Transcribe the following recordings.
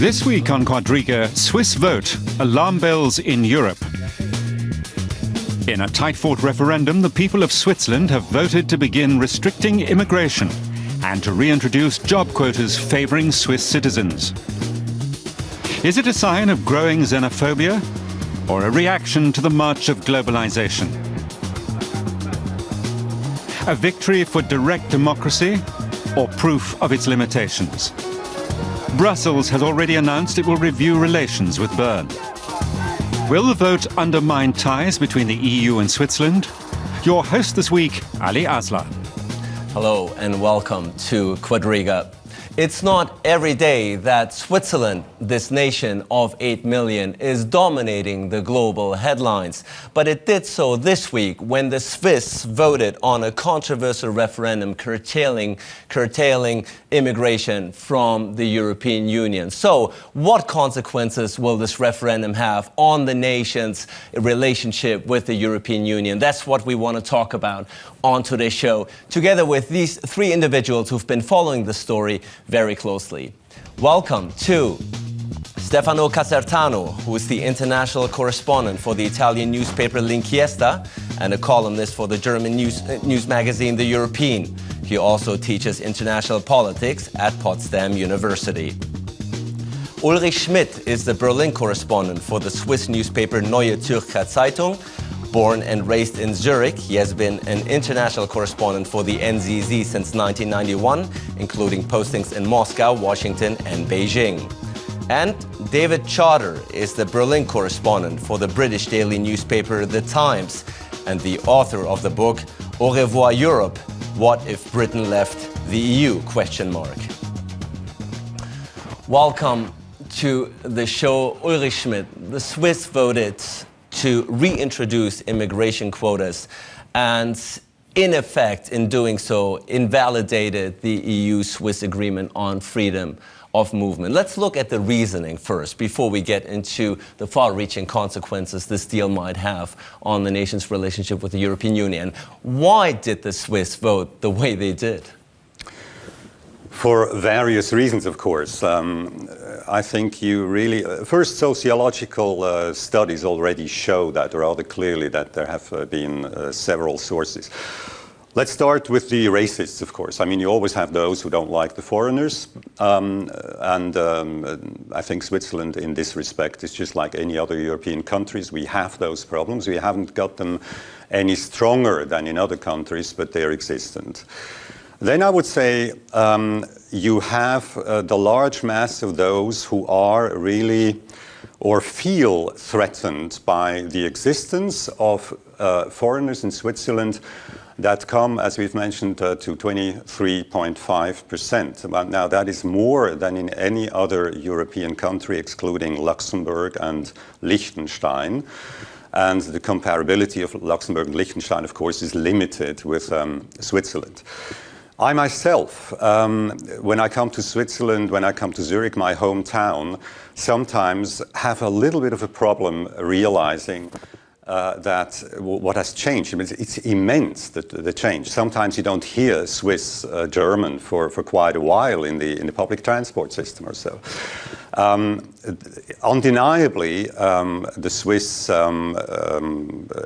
This week on Quadriga, Swiss vote, alarm bells in Europe. In a tight-fought referendum, the people of Switzerland have voted to begin restricting immigration and to reintroduce job quotas favouring Swiss citizens. Is it a sign of growing xenophobia or a reaction to the march of globalisation? A victory for direct democracy or proof of its limitations? Brussels has already announced it will review relations with Bern. Will the vote undermine ties between the EU and Switzerland? Your host this week, Ali Aslan. Hello and welcome to Quadriga. It's not every day that Switzerland, this nation of 8 million, is dominating the global headlines. But it did so this week when the Swiss voted on a controversial referendum curtailing immigration from the European Union. So what consequences will this referendum have on the nation's relationship with the European Union? That's what we want to talk about on today's show, together with these three individuals who've been following the story very closely. Welcome to Stefano Casertano, who is the international correspondent for the Italian newspaper Linkiesta and a columnist for the German news magazine The European. He also teaches international politics at Potsdam University. Ulrich Schmid is the Berlin correspondent for the Swiss newspaper Neue Zürcher Zeitung. Born and raised in Zurich, he has been an international correspondent for the NZZ since 1991, including postings in Moscow, Washington, and Beijing. And David Charter is the Berlin correspondent for the British daily newspaper The Times and the author of the book Au revoir Europe, What if Britain left the EU? Welcome to the show, Ulrich Schmid. The Swiss voted to reintroduce immigration quotas and, in effect, in doing so, invalidated the EU-Swiss agreement on freedom of movement. Let's look at the reasoning first before we get into the far-reaching consequences this deal might have on the nation's relationship with the European Union. Why did the Swiss vote the way they did? For various reasons, of course. I think you really... First, sociological studies already show that rather clearly that there have been several sources. Let's start with the racists, of course. I mean, you always have those who don't like the foreigners. I think Switzerland, in this respect, is just like any other European countries. We have those problems. We haven't got them any stronger than in other countries, but they're existent. Then I would say you have the large mass of those who are really or feel threatened by the existence of foreigners in Switzerland that come, as we've mentioned, to 23.5%. Now that is more than in any other European country, excluding Luxembourg and Liechtenstein. And the comparability of Luxembourg and Liechtenstein, of course, is limited with Switzerland. I myself, when I come to Switzerland, when I come to Zurich, my hometown, sometimes have a little bit of a problem realizing that what has changed. I mean, it's immense, the change. Sometimes you don't hear Swiss German for quite a while in the public transport system or so. Undeniably, the Swiss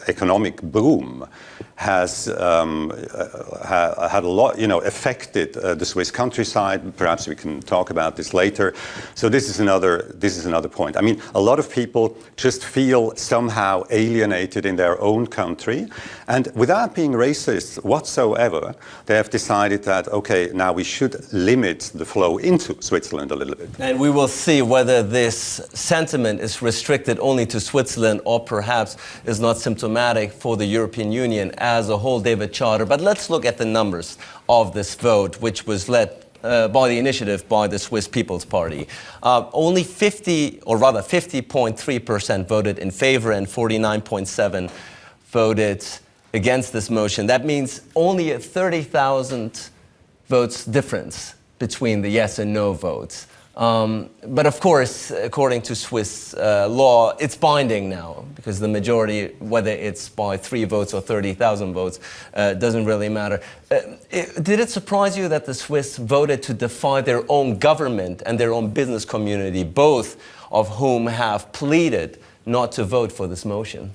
economic boom has had a lot, affected the Swiss countryside. Perhaps we can talk about this later. So this is another point. I mean, a lot of people just feel somehow alienated in their own country, and without being racist whatsoever, they have decided that, okay, now we should limit the flow into Switzerland a little bit. And we will see whether this sentiment is restricted only to Switzerland or perhaps is not symptomatic for the European Union as a whole, David Charter. But let's look at the numbers of this vote, which was led by the initiative by the Swiss People's Party. Only 50.3% voted in favor and 49.7% voted against this motion. That means only a 30,000 votes difference between the yes and no votes. But of course, according to Swiss law, it's binding now, because the majority, whether it's by 3 votes or 30,000 votes, doesn't really matter. Did it surprise you that the Swiss voted to defy their own government and their own business community, both of whom have pleaded not to vote for this motion?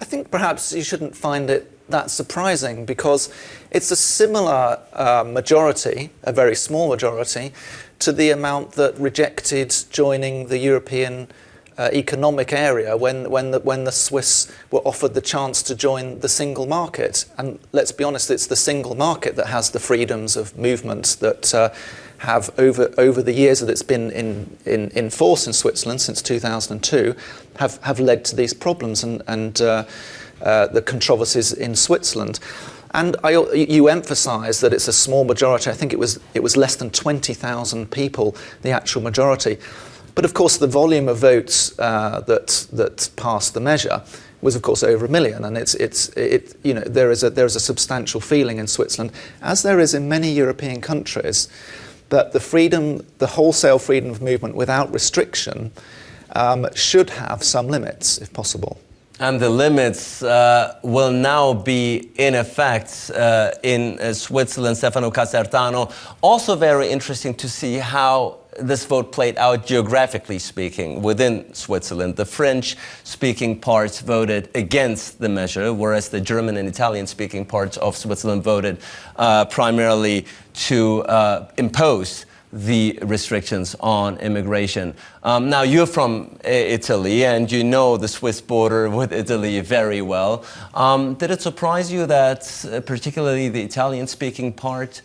I think perhaps you shouldn't find it that surprising, because it's a similar majority, a very small majority, to the amount that rejected joining the European economic area when the Swiss were offered the chance to join the single market. And let's be honest, it's the single market that has the freedoms of movement that have over the years that it's been in force in Switzerland since 2002 have led to these problems and the controversies in Switzerland. And you emphasise that it's a small majority. I think it was less than 20,000 people, the actual majority. But of course, the volume of votes that passed the measure was, of course, over 1 million. And there is a substantial feeling in Switzerland, as there is in many European countries, that the wholesale freedom of movement without restriction should have some limits, if possible. And the limits will now be in effect in Switzerland. Stefano Casertano. Also very interesting to see how this vote played out geographically speaking within Switzerland. The French-speaking parts voted against the measure, whereas the German and Italian-speaking parts of Switzerland voted primarily to impose the restrictions on immigration. Now, you're from Italy, and you know the Swiss border with Italy very well. Did it surprise you that particularly the Italian-speaking part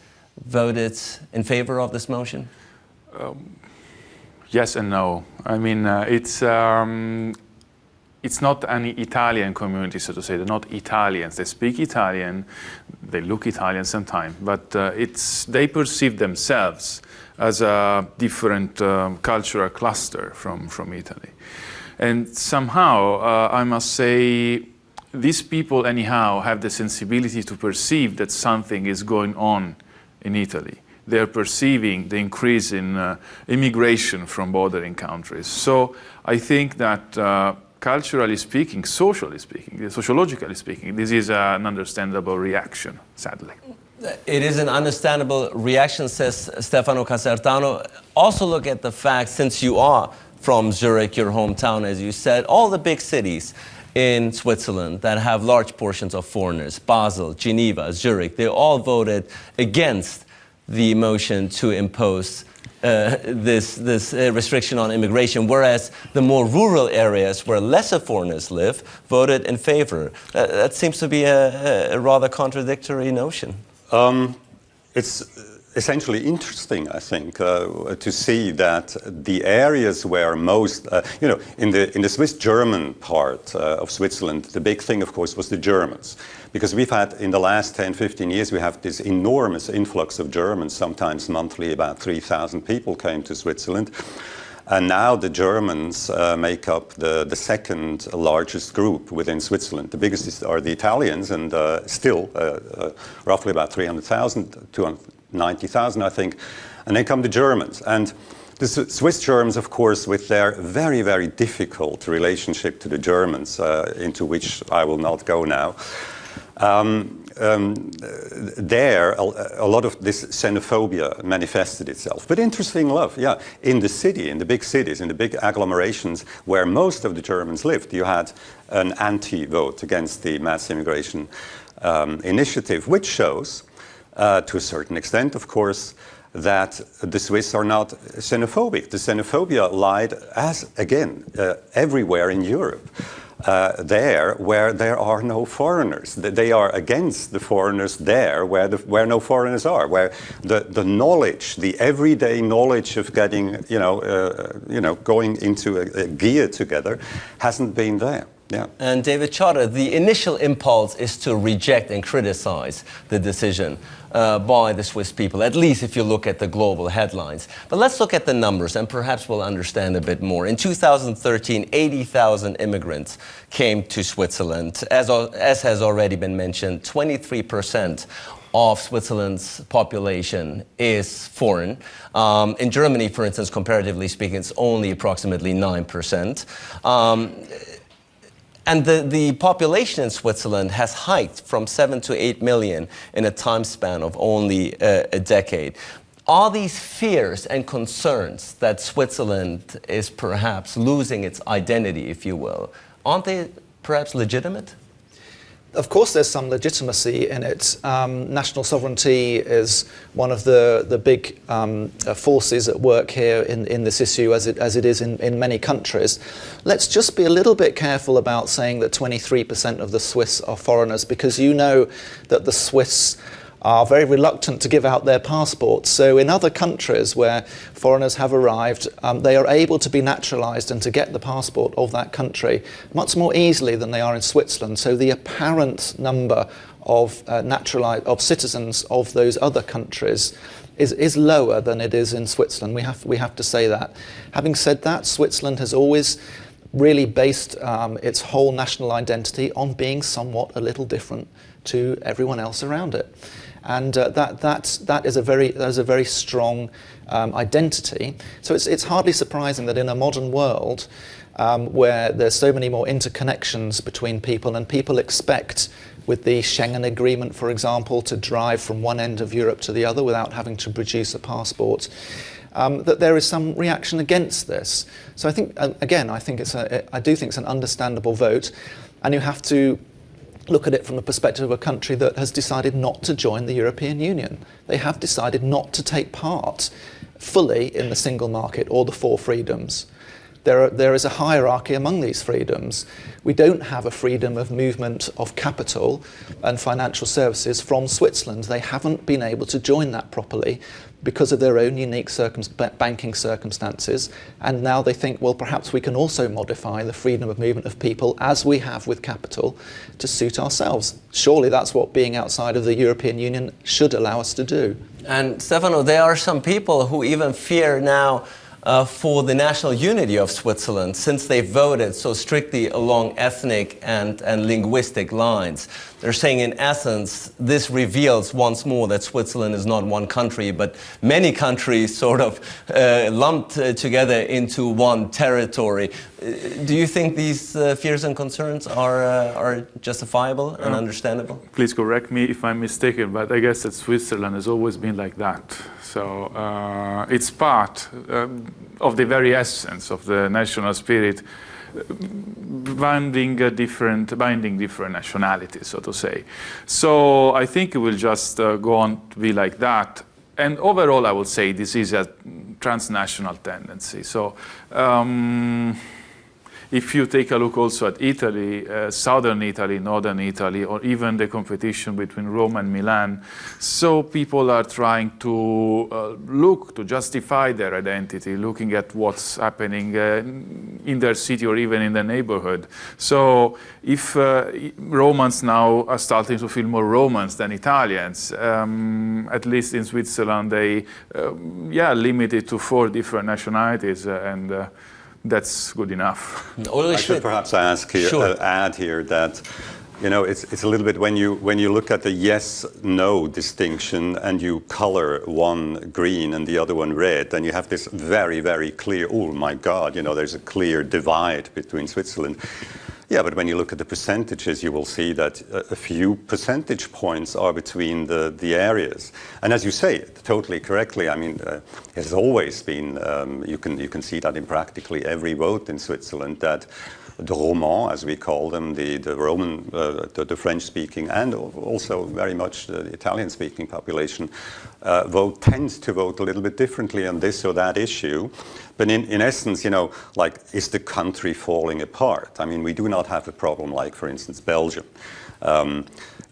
voted in favor of this motion? Yes and no. I mean, it's not any Italian community, so to say. They're not Italians. They speak Italian, they look Italian sometimes, but they perceive themselves as a different cultural cluster from Italy. And somehow, I must say, these people anyhow have the sensibility to perceive that something is going on in Italy. They're perceiving the increase in immigration from bordering countries. So I think that culturally speaking, socially speaking, sociologically speaking, this is an understandable reaction, sadly. It is an understandable reaction, says Stefano Casertano. Also look at the fact, since you are from Zurich, your hometown, as you said, all the big cities in Switzerland that have large portions of foreigners, Basel, Geneva, Zurich, they all voted against the motion to impose this restriction on immigration, whereas the more rural areas where lesser foreigners live voted in favor. That seems to be a rather contradictory notion. It's essentially interesting, I think, to see that the areas where most, in the Swiss-German part of Switzerland, the big thing, of course, was the Germans. Because we've had, in the last 10, 15 years, we have this enormous influx of Germans. Sometimes monthly, about 3,000 people came to Switzerland. And now the Germans make up the second largest group within Switzerland. The biggest are the Italians, and still roughly about 300,000, 290,000, I think. And then come the Germans. And the Swiss Germans, of course, with their very, very difficult relationship to the Germans, into which I will not go now, there, a lot of this xenophobia manifested itself. But interesting enough, yeah, in the big cities, in the big agglomerations where most of the Germans lived, you had an anti-vote against the mass immigration initiative, which shows, to a certain extent, of course, that the Swiss are not xenophobic. The xenophobia lied, as again, everywhere in Europe. There where there are no foreigners. They are against the foreigners there where no foreigners are, where the knowledge, the everyday knowledge of getting, going into a gear together hasn't been there. Yeah. And David Charter, the initial impulse is to reject and criticize the decision by the Swiss people, at least if you look at the global headlines. But let's look at the numbers, and perhaps we'll understand a bit more. In 2013, 80,000 immigrants came to Switzerland. As has already been mentioned, 23% of Switzerland's population is foreign. In Germany, for instance, comparatively speaking, it's only approximately 9%. And the population in Switzerland has hiked from 7 to 8 million in a time span of only a decade. Are these fears and concerns that Switzerland is perhaps losing its identity, if you will, aren't they perhaps legitimate? Of course there's some legitimacy in it. National sovereignty is one of the big forces at work here in this issue, as it is in many countries. Let's just be a little bit careful about saying that 23% of the Swiss are foreigners, because you know that the Swiss are very reluctant to give out their passports. So in other countries where foreigners have arrived, they are able to be naturalised and to get the passport of that country much more easily than they are in Switzerland. So the apparent number of citizens of those other countries is lower than it is in Switzerland. We have to say that. Having said that, Switzerland has always really based its whole national identity on being somewhat a little different to everyone else around it. And that is a very strong identity. So it's hardly surprising that in a modern world where there's so many more interconnections between people, and people expect, with the Schengen Agreement, for example, to drive from one end of Europe to the other without having to produce a passport, that there is some reaction against this. So I think, again, I do think it's an understandable vote, and you have to look at it from the perspective of a country that has decided not to join the European Union. They have decided not to take part fully in the single market or the four freedoms. There is a hierarchy among these freedoms. We don't have a freedom of movement of capital and financial services from Switzerland. They haven't been able to join that properly because of their own unique banking circumstances. And now they think, well, perhaps we can also modify the freedom of movement of people, as we have with capital, to suit ourselves. Surely that's what being outside of the European Union should allow us to do. And Stefano, there are some people who even fear now for the national unity of Switzerland, since they voted so strictly along ethnic and linguistic lines. They're saying, in essence, this reveals once more that Switzerland is not one country, but many countries sort of lumped together into one territory. Do you think these fears and concerns are justifiable and understandable? Please correct me if I'm mistaken, but I guess that Switzerland has always been like that. So it's part of the very essence of the national spirit, binding different nationalities, so to say. So I think it will just go on to be like that. And overall, I would say this is a transnational tendency. So if you take a look also at Italy, southern Italy, northern Italy, or even the competition between Rome and Milan, so people are trying to look to justify their identity, looking at what's happening in their city or even in the neighborhood. So if Romans now are starting to feel more Romans than Italians, at least in Switzerland, they limit it to 4 different nationalities, and that's good enough. I should perhaps add here that, you know, it's a little bit when you look at the yes-no distinction and you color one green and the other one red, then you have this very, very clear, oh my God, you know, there's a clear divide between Switzerland. Yeah, but when you look at the percentages, you will see that a few percentage points are between the areas. And as you say, totally correctly, I mean, it has always been, you can see that in practically every vote in Switzerland, that the Romans, as we call them, the Roman, the French-speaking, and also very much the Italian-speaking population, tends to vote a little bit differently on this or that issue. But in essence, you know, like, is the country falling apart? I mean, we do not have a problem like, for instance, Belgium.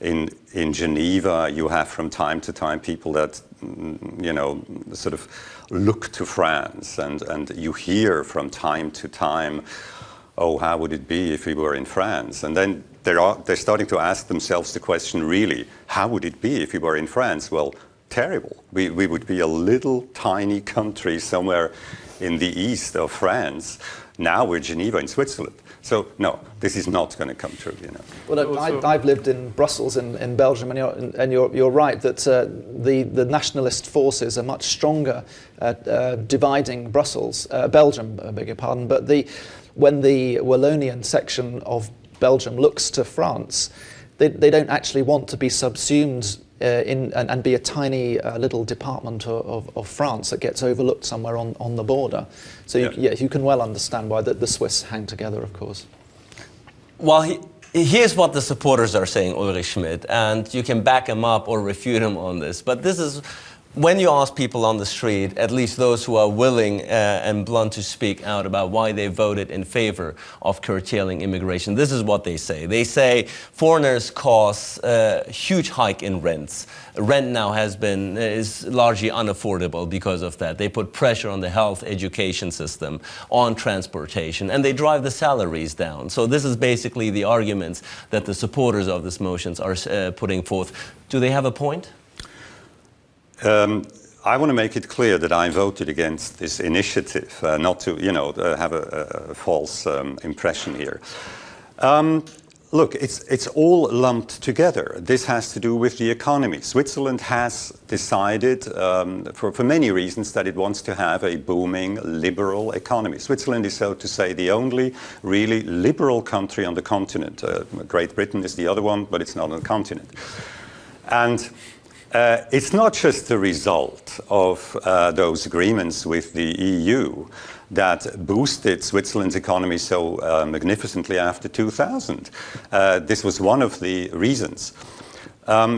In Geneva, you have from time to time people that, you know, sort of look to France, and you hear from time to time, oh, how would it be if we were in France? And then they're starting to ask themselves the question, really, how would it be if we were in France? Well, terrible. We would be a little tiny country somewhere in the east of France. Now we're Geneva in Switzerland. So no, this is not going to come true. Well, I've lived in Brussels in Belgium, and you're right that the nationalist forces are much stronger at dividing Belgium, I beg your pardon. But when the Wallonian section of Belgium looks to France, they don't actually want to be subsumed and be a tiny little department of France that gets overlooked somewhere on the border. So you can well understand why the Swiss hang together, of course. Well, here's what the supporters are saying, Ulrich Schmid, and you can back him up or refute him on this. But this is, when you ask people on the street, at least those who are willing and blunt to speak out about why they voted in favor of curtailing immigration, this is what they say. They say foreigners cause a huge hike in rents. Rent now is largely unaffordable because of that. They put pressure on the health education system, on transportation, and they drive the salaries down. So this is basically the arguments that the supporters of this motions are putting forth. Do they have a point? I want to make it clear that I voted against this initiative, not to, have a false impression here. Look, it's all lumped together. This has to do with the economy. Switzerland has decided, for many reasons, that it wants to have a booming liberal economy. Switzerland is, so to say, the only really liberal country on the continent. Great Britain is the other one, but it's not on the continent. And it's not just the result of those agreements with the EU that boosted Switzerland's economy so magnificently after 2000. This was one of the reasons.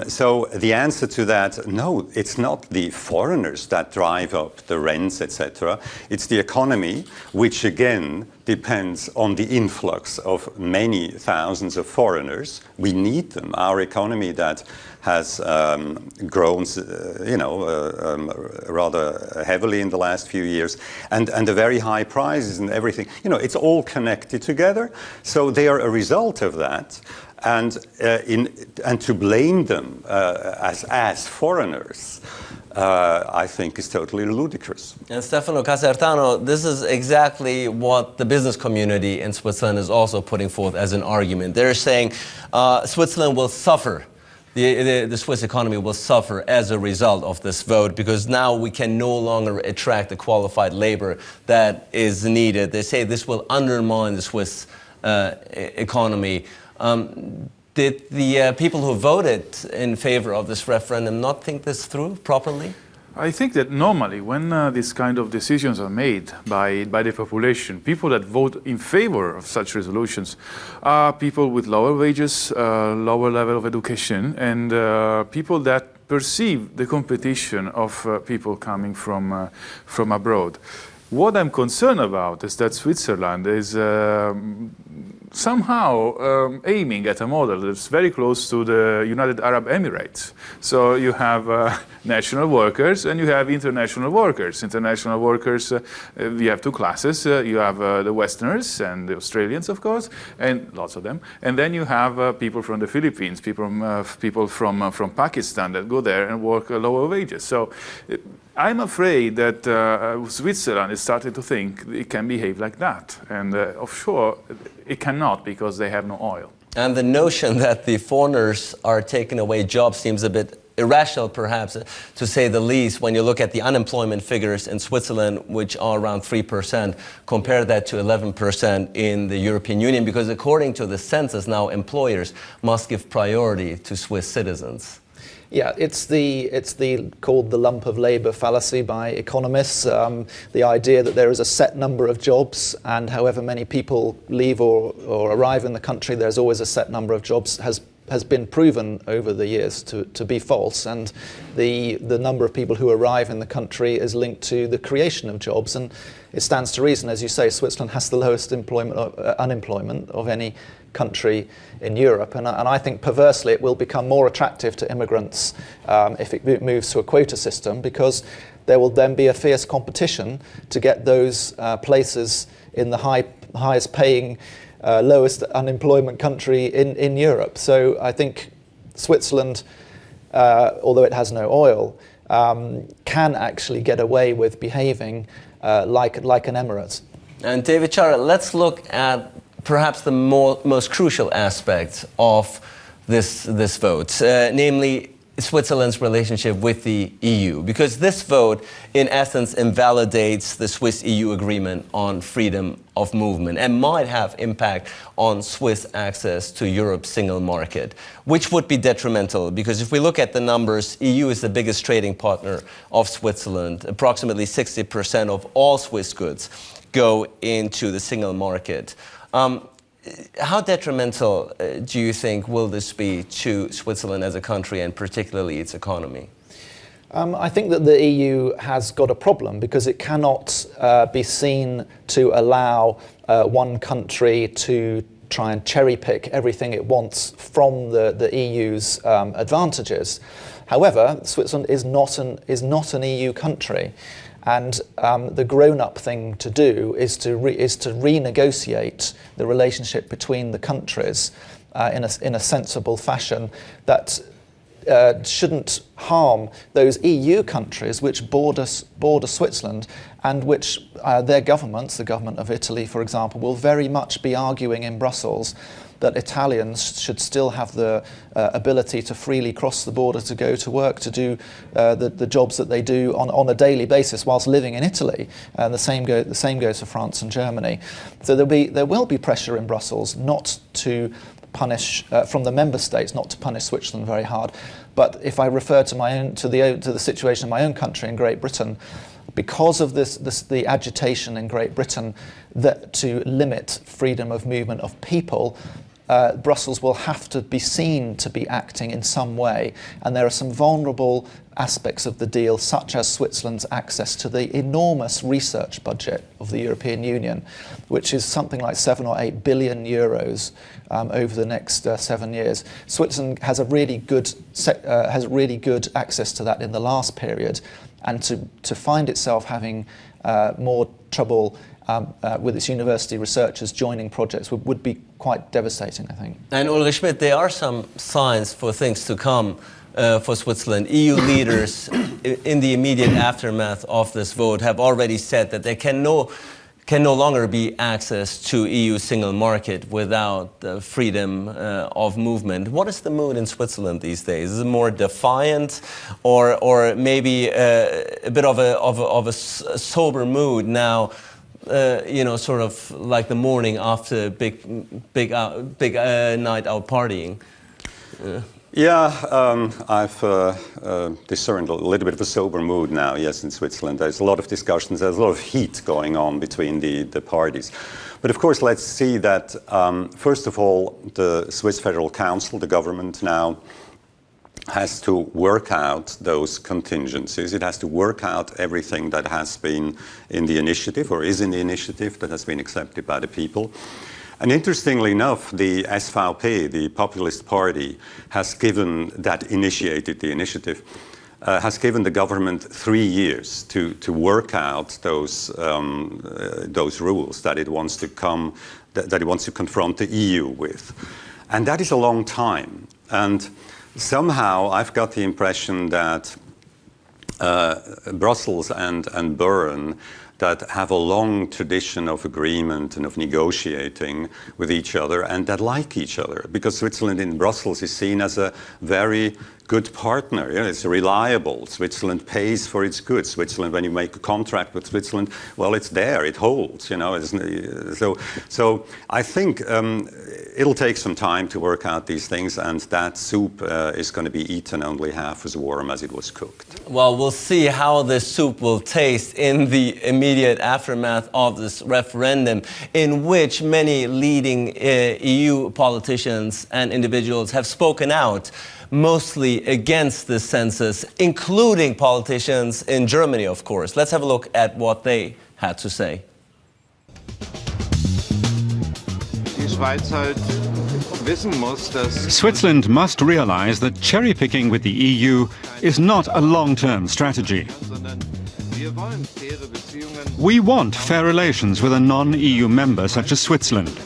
So the answer to that, no, it's not the foreigners that drive up the rents, etc. It's the economy, which again depends on the influx of many thousands of foreigners. We need them. Our economy that has grown, rather heavily in the last few years, and the very high prices and everything. It's all connected together. So they are a result of that. And to blame them as foreigners, I think is totally ludicrous. And Stefano Casertano, this is exactly what the business community in Switzerland is also putting forth as an argument. They're saying Switzerland will suffer. The Swiss economy will suffer as a result of this vote because now we can no longer attract the qualified labor that is needed. They say this will undermine the Swiss economy. Did the people who voted in favor of this referendum not think this through properly? I think that normally when these kind of decisions are made by the population, people that vote in favor of such resolutions are people with lower wages, lower level of education, and people that perceive the competition of people coming from abroad. What I'm concerned about is that Switzerland is somehow aiming at a model that's very close to the United Arab Emirates. So you have national workers and you have international workers. International workers, you have two classes. You have the Westerners and the Australians, of course, and lots of them. And then you have people from the Philippines, people from Pakistan that go there and work lower wages. So I'm afraid that Switzerland is starting to think it can behave like that. And offshore, it cannot because they have no oil. And the notion that the foreigners are taking away jobs seems a bit irrational, perhaps, to say the least, when you look at the unemployment figures in Switzerland, which are around 3%, compare that to 11% in the European Union, because according to the census now, employers must give priority to Swiss citizens. Yeah, it's called the lump of labour fallacy by economists. The idea that there is a set number of jobs, and however many people leave or arrive in the country, there's always a set number of jobs, has been proven over the years to be false. And the number of people who arrive in the country is linked to the creation of jobs. And it stands to reason, as you say, Switzerland has the lowest unemployment of any country in Europe, and I think perversely it will become more attractive to immigrants if it moves to a quota system, because there will then be a fierce competition to get those places in the highest paying, lowest unemployment country in Europe. So I think Switzerland, although it has no oil, can actually get away with behaving like an Emirates. And David Chara, let's look at perhaps the most crucial aspect of this vote, namely Switzerland's relationship with the EU, because this vote in essence invalidates the Swiss-EU agreement on freedom of movement and might have impact on Swiss access to Europe's single market, which would be detrimental because if we look at the numbers, EU is the biggest trading partner of Switzerland. Approximately 60% of all Swiss goods go into the single market. How detrimental do you think will this be to Switzerland as a country and particularly its economy? I think that the EU has got a problem because it cannot be seen to allow one country to try and cherry pick everything it wants from the EU's advantages. However, Switzerland is not an EU country. And the grown-up thing to do is to renegotiate the relationship between the countries in a sensible fashion that shouldn't harm those EU countries which border Switzerland and which their governments, the government of Italy, for example, will very much be arguing in Brussels that Italians should still have the ability to freely cross the border to go to work, to do the jobs that they do on a daily basis whilst living in Italy. And the same goes for France and Germany. So there will be pressure in Brussels not to punish from the member states, not to punish Switzerland very hard. But if I refer to the situation in my own country, in Great Britain, because of the agitation in Great Britain that to limit freedom of movement of people, Brussels will have to be seen to be acting in some way. And there are some vulnerable aspects of the deal, such as Switzerland's access to the enormous research budget of the European Union, which is something like 7 or 8 billion euros over the next 7 years. Switzerland has really good access to that in the last period, and to find itself having more trouble with its university researchers joining projects would be quite devastating, I think. And Ulrich Schmid, there are some signs for things to come for Switzerland. EU leaders in the immediate aftermath of this vote have already said that there can no longer be access to EU single market without the freedom of movement. What is the mood in Switzerland these days? Is it more defiant or maybe a bit of a sober mood now? Sort of like the morning after big night out partying. I've discerned a little bit of a sober mood now, yes, in Switzerland. There's a lot of discussions, there's a lot of heat going on between the parties. But of course, let's see that, first of all, the Swiss Federal Council, the government now, has to work out those contingencies. It has to work out everything that has been in the initiative or is in the initiative that has been accepted by the people. And interestingly enough, the SVP, the populist party, initiated the initiative, has given the government 3 years to work out those rules that it wants to confront the EU with. And that is a long time. And somehow I've got the impression that Brussels and Bern, that have a long tradition of agreement and of negotiating with each other and that like each other, because Switzerland in Brussels is seen as a very good partner. It's reliable. Switzerland pays for its goods. Switzerland, when you make a contract with Switzerland, well, it's there, it holds, So I think it'll take some time to work out these things, and that soup is going to be eaten only half as warm as it was cooked. Well, we'll see how this soup will taste in the immediate aftermath of this referendum, in which many leading EU politicians and individuals have spoken out, mostly against this census, including politicians in Germany, of course. Let's have a look at what they had to say. Switzerland must realize that cherry-picking with the EU is not a long-term strategy. We want fair relations with a non-EU member such as Switzerland.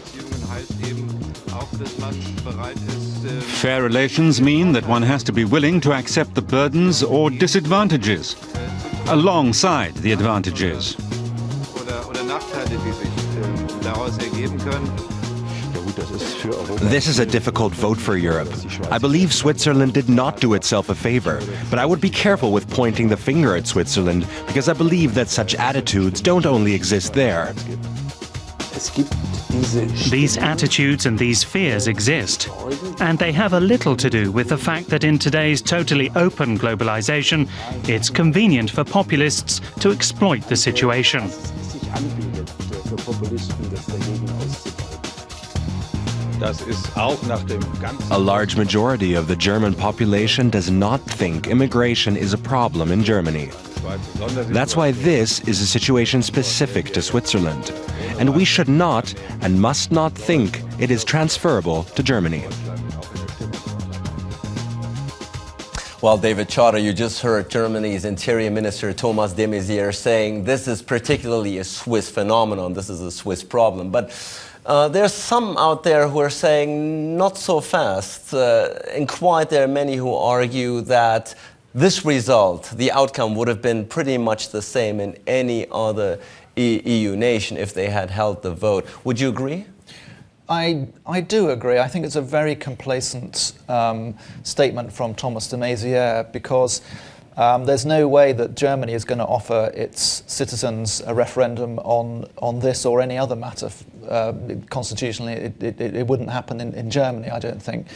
Fair relations mean that one has to be willing to accept the burdens or disadvantages, alongside the advantages. This is a difficult vote for Europe. I believe Switzerland did not do itself a favor, but I would be careful with pointing the finger at Switzerland because I believe that such attitudes don't only exist there. These attitudes and these fears exist, and they have a little to do with the fact that in today's totally open globalization, it's convenient for populists to exploit the situation. A large majority of the German population does not think immigration is a problem in Germany. That's why this is a situation specific to Switzerland, and we should not and must not think it is transferable to Germany. Well, David Charter, you just heard Germany's Interior Minister Thomas de Maizière saying this is particularly a Swiss phenomenon, this is a Swiss problem. But there's some out there who are saying not so fast. In Quiet, there are many who argue that this result, the outcome, would have been pretty much the same in any other EU nation if they had held the vote. Would you agree? I do agree. I think it's a very complacent statement from Thomas de Maizière because there's no way that Germany is going to offer its citizens a referendum on this or any other matter. Constitutionally, it wouldn't happen in Germany, I don't think.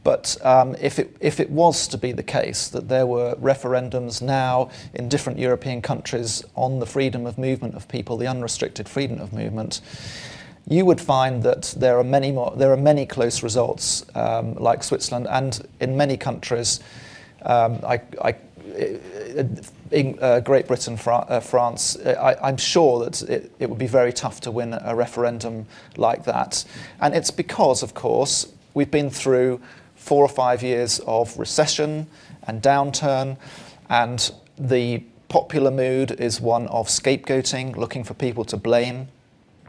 But if it was to be the case that there were referendums now in different European countries on the freedom of movement of people, the unrestricted freedom of movement, you would find that there are many close results like Switzerland, and in many countries, Great Britain, France, I'm sure that it would be very tough to win a referendum like that. And it's because, of course, we've been through 4 or 5 years of recession and downturn, and the popular mood is one of scapegoating, looking for people to blame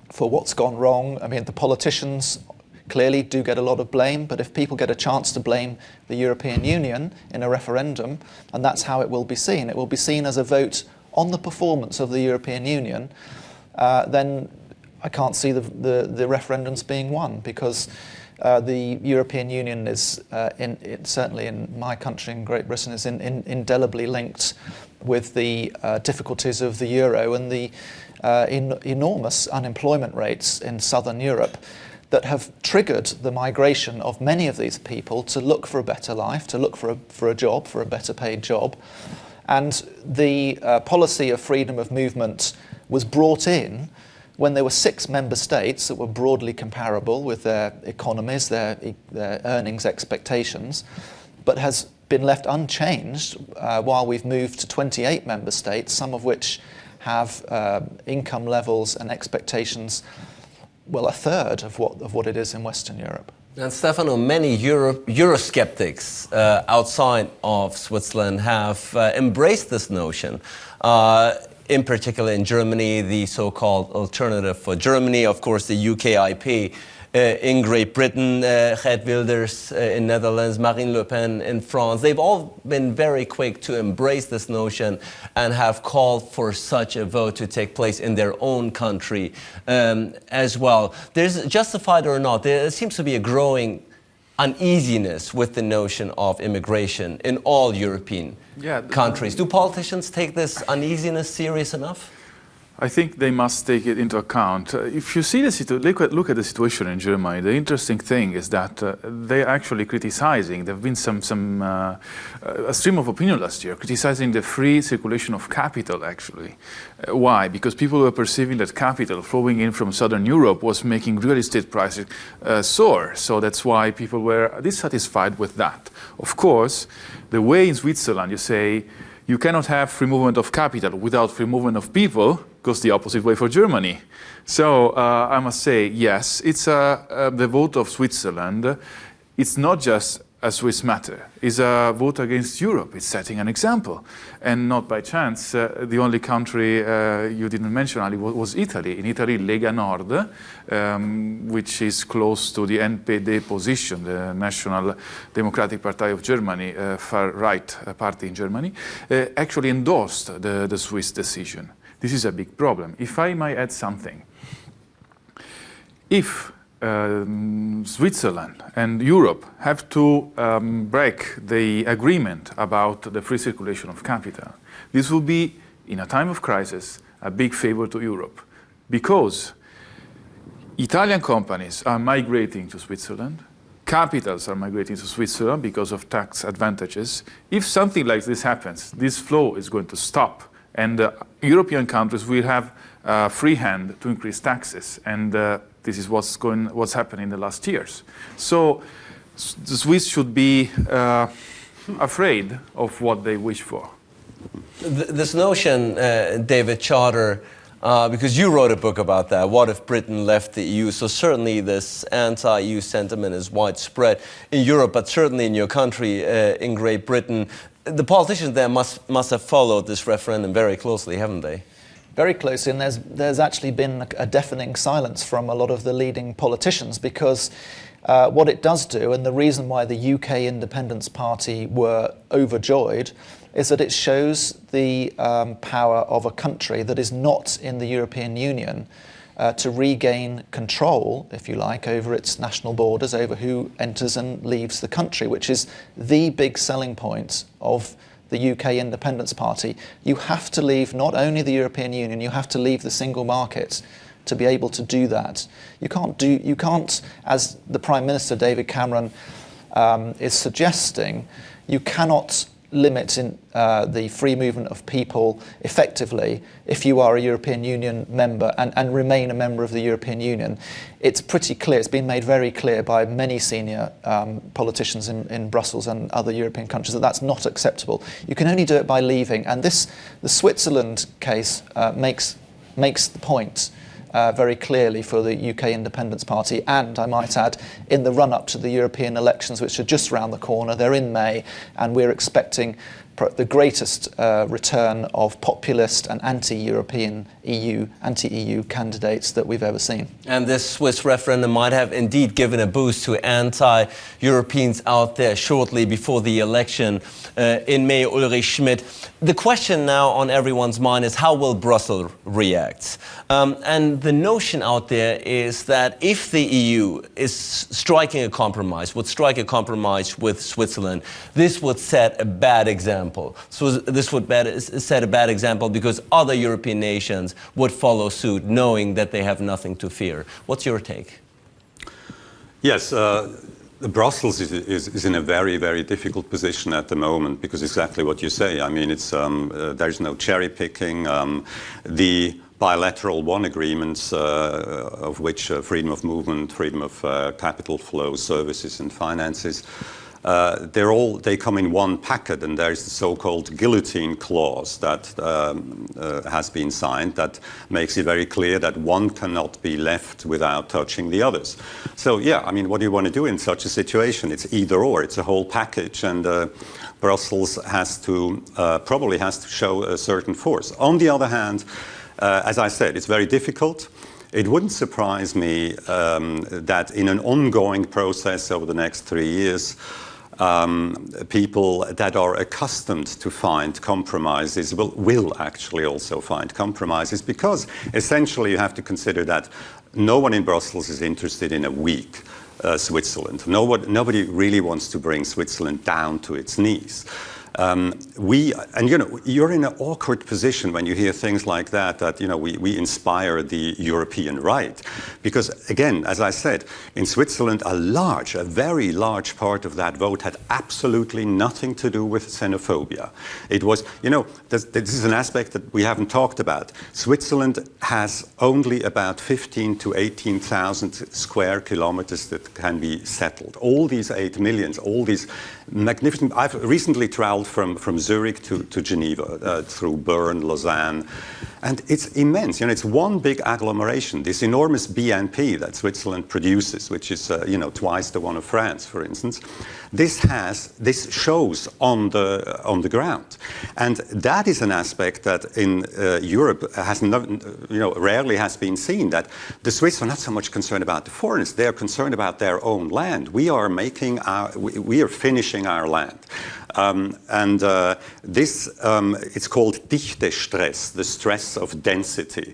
for what's gone wrong. I mean, the politicians clearly do get a lot of blame, but if people get a chance to blame the European Union in a referendum, and that's how it will be seen, it will be seen as a vote on the performance of the European Union, then I can't see the referendums being won, because the European Union is, certainly in my country, in Great Britain, is indelibly linked with the difficulties of the euro and the enormous unemployment rates in southern Europe that have triggered the migration of many of these people to look for a better life, to look for a job, for a better paid job. And the policy of freedom of movement was brought in when there were 6 member states that were broadly comparable with their economies, their earnings expectations, but has been left unchanged while we've moved to 28 member states, some of which have income levels and expectations, well, a third of what it is in Western Europe. And Stefano, many Eurosceptics outside of Switzerland have embraced this notion. In particular in Germany, the so-called Alternative for Germany, of course the UKIP in Great Britain, Geert Wilders in Netherlands, Marine Le Pen in France. They've all been very quick to embrace this notion and have called for such a vote to take place in their own country as well. There's, justified or not, there seems to be a growing uneasiness with the notion of immigration in all European countries. Do politicians take this uneasiness serious enough? I think they must take it into account. If you see look at the situation in Germany, the interesting thing is that they're actually criticizing. There have been a stream of opinion last year criticizing the free circulation of capital, actually. Why? Because people were perceiving that capital flowing in from Southern Europe was making real estate prices soar. So that's why people were dissatisfied with that. Of course, the way in Switzerland you say you cannot have free movement of capital without free movement of people goes the opposite way for Germany. So I must say, yes, it's the vote of Switzerland. It's not just a Swiss matter. It's a vote against Europe. It's setting an example. And not by chance, the only country you didn't mention, Ali, was Italy. In Italy, Lega Nord, which is close to the NPD position, the National Democratic Party of Germany, far-right party in Germany, actually endorsed the Swiss decision. This is a big problem. If I might add something, if Switzerland and Europe have to break the agreement about the free circulation of capital, this will be, in a time of crisis, a big favor to Europe, because Italian companies are migrating to Switzerland, capitals are migrating to Switzerland because of tax advantages. If something like this happens, this flow is going to stop, and European countries will have free hand to increase taxes, and this is what's happened in the last years. So the Swiss should be afraid of what they wish for. This notion, David Charter, because you wrote a book about that, what if Britain left the EU? So certainly this anti-EU sentiment is widespread in Europe, but certainly in your country, in Great Britain. The politicians there must have followed this referendum very closely, haven't they? Very closely, and there's actually been a deafening silence from a lot of the leading politicians, because what it does do, and the reason why the UK Independence Party were overjoyed, is that it shows the power of a country that is not in the European Union to regain control, if you like, over its national borders, over who enters and leaves the country, which is the big selling point of the UK Independence Party. You have to leave not only the European Union, you have to leave the single market to be able to do that. You can't, as the Prime Minister David Cameron is suggesting, you cannot limit in the free movement of people effectively if you are a European Union member and remain a member of the European Union. It's pretty clear, it's been made very clear by many senior politicians in Brussels and other European countries that that's not acceptable. You can only do it by leaving, and the Switzerland case makes the point very clearly for the UK Independence Party, and I might add, in the run-up to the European elections, which are just round the corner. They're in May, and we're expecting the greatest return of populist and anti-European anti-EU candidates that we've ever seen. And this Swiss referendum might have indeed given a boost to anti-Europeans out there shortly before the election in May. Ulrich Schmid, the question now on everyone's mind is, how will Brussels react? And the notion out there is that if the EU is striking a compromise, would strike a compromise with Switzerland, this would set a bad example. So this would set a bad example because other European nations would follow suit, knowing that they have nothing to fear. What's your take? Yes, Brussels is in a very, very difficult position at the moment, because exactly what you say. I mean, there's no cherry picking. The bilateral agreements, of which freedom of movement, freedom of capital flow, services and finances, they come in one packet, and there's the so-called guillotine clause that has been signed that makes it very clear that one cannot be left without touching the others. So yeah, I mean, what do you want to do in such a situation? It's either or, it's a whole package, and Brussels probably has to show a certain force. On the other hand, as I said, it's very difficult. It wouldn't surprise me that in an ongoing process over the next 3 years, people that are accustomed to find compromises will actually also find compromises, because essentially you have to consider that no one in Brussels is interested in a weak Switzerland. Nobody really wants to bring Switzerland down to its knees. You're in an awkward position when you hear things like that we inspire the European right. Because again, as I said, in Switzerland, a very large part of that vote had absolutely nothing to do with xenophobia. It was, this is an aspect that we haven't talked about. Switzerland has only about 15 to 18,000 square kilometers that can be settled. All these 8 million, all these magnificent, I've recently traveled from Zurich to Geneva, through Bern, Lausanne, and it's immense. It's one big agglomeration. This enormous BNP that Switzerland produces, which is twice the one of France, for instance. This shows on the ground, and that is an aspect that in Europe rarely has been seen. That the Swiss are not so much concerned about the foreigners; they are concerned about their own land. We are finishing our land. It's called Dichtestress, the stress of density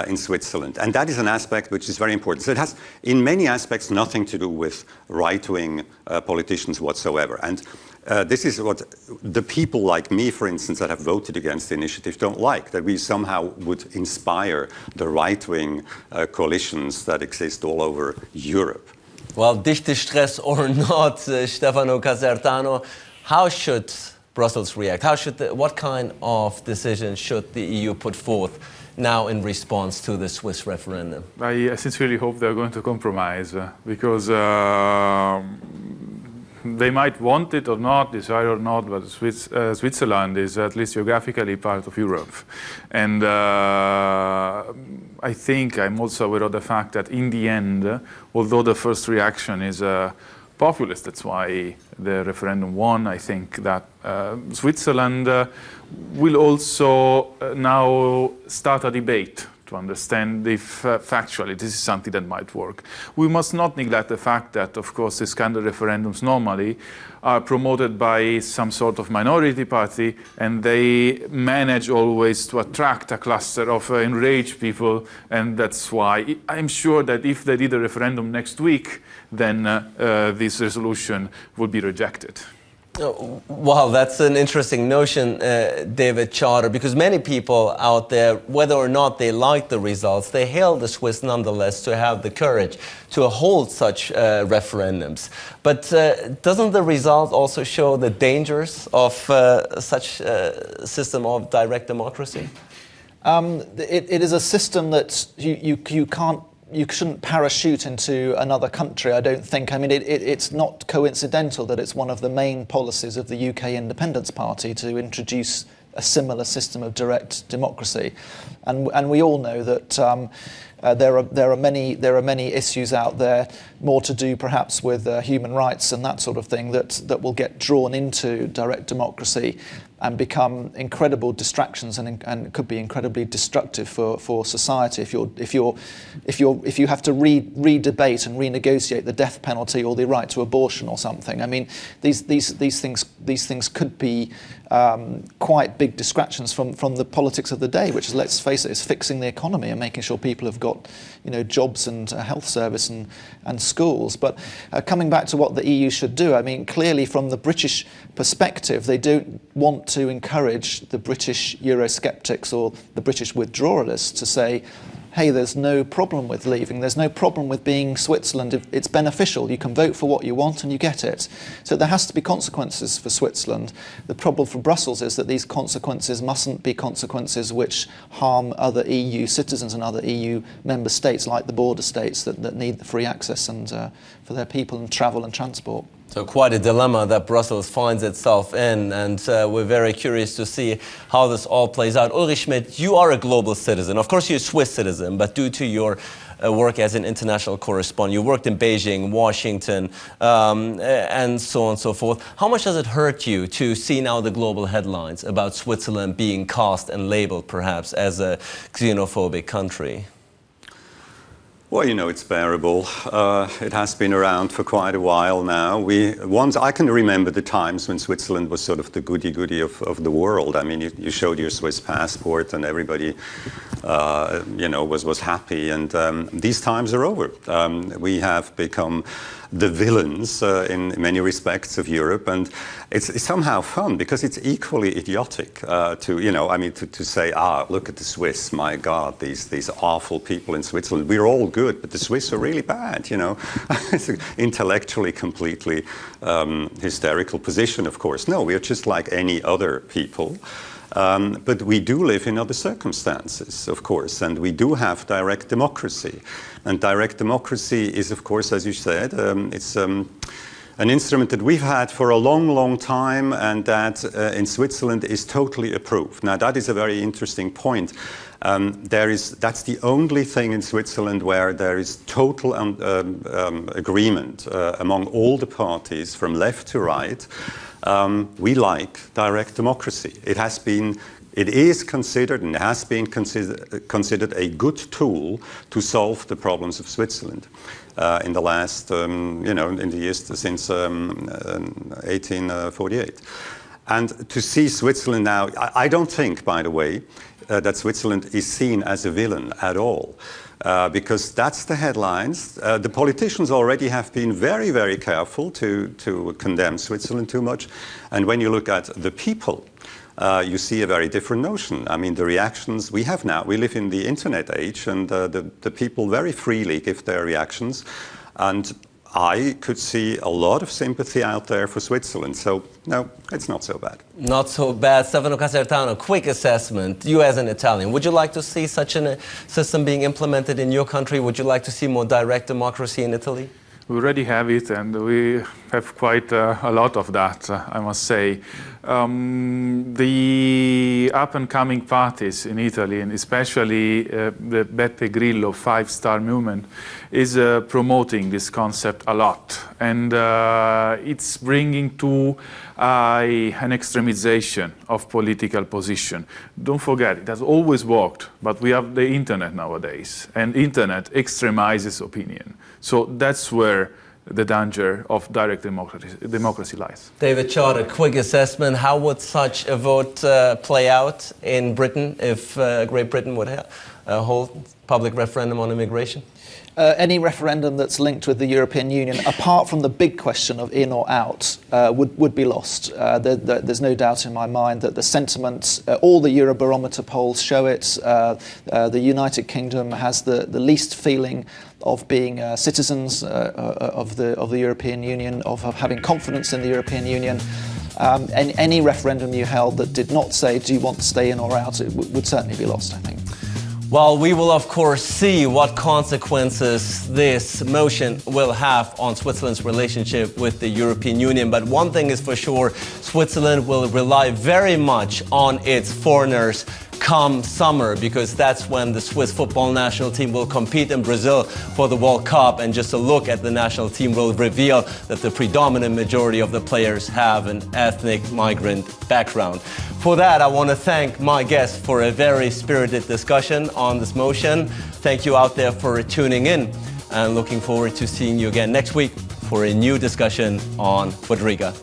in Switzerland. And that is an aspect which is very important. So it has, in many aspects, nothing to do with right-wing politicians whatsoever. And this is what the people like me, for instance, that have voted against the initiative don't like, that we somehow would inspire the right-wing coalitions that exist all over Europe. Well, Dichtestress or not, Stefano Casertano, how should Brussels react? What kind of decision should the EU put forth now in response to the Swiss referendum? I sincerely hope they're going to compromise because they might want it or not, desire or not, but Switzerland is at least geographically part of Europe. And I think I'm also aware of the fact that in the end, although the first reaction is populist, that's why the referendum won, I think that Switzerland will also now start a debate to understand if factually this is something that might work. We must not neglect the fact that, of course, these kind of referendums normally are promoted by some sort of minority party, and they manage always to attract a cluster of enraged people, and that's why I'm sure that if they did a referendum next week, then this resolution would be rejected. Wow, that's an interesting notion, David Charter, because many people out there, whether or not they like the results, they hail the Swiss nonetheless to have the courage to hold such referendums. But doesn't the result also show the dangers of such a system of direct democracy? It is a system that you shouldn't parachute into another country, I don't think. I mean, it's not coincidental that it's one of the main policies of the UK Independence Party to introduce a similar system of direct democracy. And we all know that there are many issues out there, more to do perhaps with human rights and that sort of thing, that will get drawn into direct democracy and become incredible distractions and could be incredibly destructive for society if you have to re-debate and renegotiate the death penalty or the right to abortion or something. I mean, these things could be quite big distractions from the politics of the day, which is, let's face it, is fixing the economy and making sure people have got jobs and a health service and schools. But coming back to what the EU should do, I mean, clearly from the British perspective, they don't want to encourage the British Eurosceptics or the British withdrawalists to say, hey, there's no problem with leaving, there's no problem with being Switzerland, it's beneficial, you can vote for what you want and you get it. So there has to be consequences for Switzerland. The problem for Brussels is that these consequences mustn't be consequences which harm other EU citizens and other EU member states, like the border states that need the free access and for their people and travel and transport. So quite a dilemma that Brussels finds itself in, and we're very curious to see how this all plays out. Ulrich Schmid, you are a global citizen. Of course, you're a Swiss citizen, but due to your work as an international correspondent, you worked in Beijing, Washington, and so on and so forth. How much does it hurt you to see now the global headlines about Switzerland being cast and labeled perhaps as a xenophobic country? Well, it's bearable. It has been around for quite a while now. I can remember the times when Switzerland was sort of the goody-goody of the world. I mean, you showed your Swiss passport and everybody, was happy. And these times are over. We have become the villains in many respects of Europe, and it's somehow fun because it's equally idiotic to say, look at the Swiss, my God, these awful people in Switzerland. We're all good, but the Swiss are really bad. It's an intellectually completely hysterical position, of course. No, we're just like any other people. But we do live in other circumstances, of course, and we do have direct democracy. And direct democracy is, of course, as you said, it's an instrument that we've had for a long, long time, and that in Switzerland is totally approved. Now, that is a very interesting point. That's the only thing in Switzerland where there is total agreement among all the parties from left to right. We like direct democracy. It has been It is considered and has been considered a good tool to solve the problems of Switzerland in the last, in the years since 1848. And to see Switzerland now, I don't think, by the way, that Switzerland is seen as a villain at all. Because that's the headlines. The politicians already have been very, very careful to condemn Switzerland too much. And when you look at the people, you see a very different notion. I mean, the reactions we have now, we live in the internet age, and the people very freely give their reactions. And I could see a lot of sympathy out there for Switzerland. So, no, it's not so bad. Not so bad. Stefano Casertano, quick assessment. You as an Italian, would you like to see such a system being implemented in your country? Would you like to see more direct democracy in Italy? We already have it, and we have quite a lot of that, I must say. The up-and-coming parties in Italy, and especially the Beppe Grillo five-star movement, is promoting this concept a lot. And it's bringing to an extremization of political position. Don't forget, it has always worked, but we have the internet nowadays, and internet extremizes opinion. So that's where the danger of direct democracy lies. David Chard, a quick assessment. How would such a vote play out in Britain if Great Britain would hold public referendum on immigration? Any referendum that's linked with the European Union, apart from the big question of in or out, would be lost. There's no doubt in my mind that the sentiment, all the Eurobarometer polls show it. The United Kingdom has the least feeling of being citizens of the European Union, of having confidence in the European Union. And any referendum you held that did not say, do you want to stay in or out, it would certainly be lost, I think. Well, we will of course see what consequences this motion will have on Switzerland's relationship with the European Union. But one thing is for sure, Switzerland will rely very much on its foreigners come summer, because that's when the Swiss football national team will compete in Brazil for the World Cup. And just a look at the national team will reveal that the predominant majority of the players have an ethnic migrant background. For that, I want to thank my guests for a very spirited discussion on this motion. Thank you out there for tuning in, and looking forward to seeing you again next week for a new discussion on Quadriga.